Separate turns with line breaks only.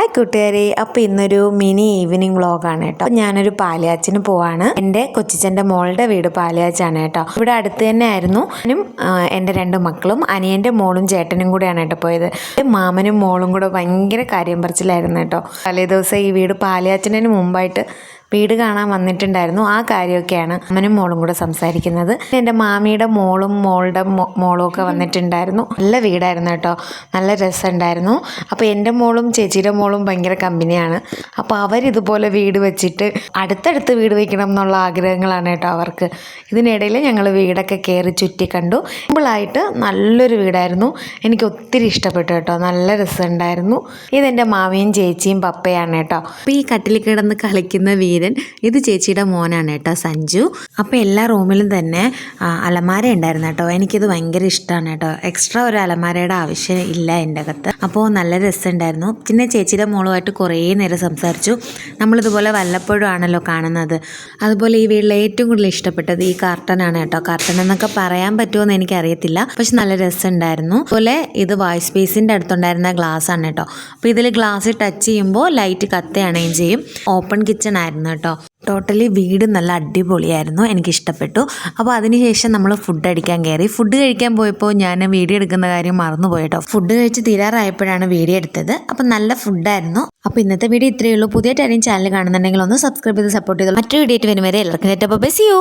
Hi കൂട്ടുകാരെ, അപ്പോൾ ഇന്നൊരു മിനി ഈവനിങ് വ്ളോഗാണ് കേട്ടോ. ഞാനൊരു പാലുകാച്ചിന് പോവാണ്. എൻ്റെ കൊച്ചിച്ചൻ്റെ മോളുടെ വീട് പാലുകാച്ചാണ് കേട്ടോ. ഇവിടെ അടുത്ത് തന്നെ ആയിരുന്നു. ഞാനും എൻ്റെ 2 മക്കളും അനിയൻ്റെ മോളും ചേട്ടനും കൂടെയാണ് കേട്ടോ പോയത്. മാമനും മോളും കൂടെ ഭയങ്കര കാര്യം പറച്ചിലായിരുന്നു കേട്ടോ. തലേ ദിവസം ഈ വീട് പാലുകാച്ചിന് മുമ്പായിട്ട് വീട് കാണാൻ വന്നിട്ടുണ്ടായിരുന്നു. ആ കാര്യമൊക്കെയാണ് അമ്മനും മോളും കൂടെ സംസാരിക്കുന്നത്. എൻ്റെ മാമിയുടെ മോളും മോളും ഒക്കെ വന്നിട്ടുണ്ടായിരുന്നു. നല്ല വീടായിരുന്നു കേട്ടോ, നല്ല രസമുണ്ടായിരുന്നു. അപ്പോൾ എൻ്റെ മോളും ചേച്ചിയുടെ മോളും ഭയങ്കര കമ്പനിയാണ്. അപ്പോൾ അവരിതുപോലെ വീട് വെച്ചിട്ട് അടുത്തടുത്ത് വീട് വയ്ക്കണം എന്നുള്ള ആഗ്രഹങ്ങളാണ് കേട്ടോ അവർക്ക്. ഇതിനിടയിൽ ഞങ്ങൾ വീടൊക്കെ കയറി ചുറ്റി കണ്ടു. സിമ്പിളായിട്ട് നല്ലൊരു വീടായിരുന്നു. എനിക്ക് ഒത്തിരി ഇഷ്ടപ്പെട്ടു കേട്ടോ, നല്ല രസമുണ്ടായിരുന്നു. ഇതെൻ്റെ മാമിയും ചേച്ചിയും പപ്പയാണ് കേട്ടോ. അപ്പോൾ ഈ കട്ടിൽ കിടന്ന് കളിക്കുന്ന ഇത് ചേച്ചിയുടെ മോനാണ് കേട്ടോ, സഞ്ജു. അപ്പോൾ എല്ലാ റൂമിലും തന്നെ അലമാര ഉണ്ടായിരുന്നു കേട്ടോ. എനിക്കിത് ഭയങ്കര ഇഷ്ടമാണ് കേട്ടോ. എക്സ്ട്രാ ഒരു അലമാരയുടെ ആവശ്യം ഇല്ല എൻ്റെ അകത്ത്. അപ്പോൾ നല്ല രസമുണ്ടായിരുന്നു. പിന്നെ ചേച്ചിയുടെ മോളുമായിട്ട് കുറേ നേരം സംസാരിച്ചു. നമ്മളിതുപോലെ വല്ലപ്പോഴും ആണല്ലോ കാണുന്നത്. അതുപോലെ ഈ വീട്ടിൽ ഏറ്റവും കൂടുതൽ ഇഷ്ടപ്പെട്ടത് ഈ കർട്ടനാണ് കേട്ടോ. കർട്ടൻ എന്നൊക്കെ പറയാൻ പറ്റുമോ എന്ന് എനിക്കറിയത്തില്ല, പക്ഷെ നല്ല രസമുണ്ടായിരുന്നു. അതുപോലെ ഇത് വാഷ് സ്പേസിൻ്റെ അടുത്തുണ്ടായിരുന്ന ഗ്ലാസ് ആണ് കേട്ടോ. അപ്പോൾ ഇതിൽ ഗ്ലാസ് ടച്ച് ചെയ്യുമ്പോൾ ലൈറ്റ് കത്തുകയാണെങ്കിൽ ചെയ്യും. ഓപ്പൺ കിച്ചൺ ആയിരുന്നു കേട്ടോ. ടോട്ടലി വീട് നല്ല അടിപൊളിയായിരുന്നു, എനിക്കിഷ്ടപ്പെട്ടു. അപ്പോൾ അതിനുശേഷം നമ്മൾ ഫുഡ് അടിക്കാൻ കയറി. ഫുഡ് കഴിക്കാൻ പോയപ്പോൾ ഞാൻ വീഡിയോ എടുക്കുന്ന കാര്യം മറന്നുപോയി കേട്ടോ. ഫുഡ് കഴിച്ച് തീരാറായപ്പോഴാണ് വീഡിയോ എടുത്തത്. അപ്പോൾ നല്ല ഫുഡായിരുന്നു. അപ്പോൾ ഇന്നത്തെ വീഡിയോ ഇത്രയേ ഉള്ളൂ. പുതിയതായിട്ട് ചാനൽ കാണുന്നുണ്ടെങ്കിൽ ഒന്ന് സബ്സ്ക്രൈബ് ചെയ്ത് സപ്പോർട്ട് ചെയ്തു. മറ്റൊരു വീഡിയോ ആയിട്ട് വരും വരെ എല്ലാവർക്കും ബൈ, സീ യു.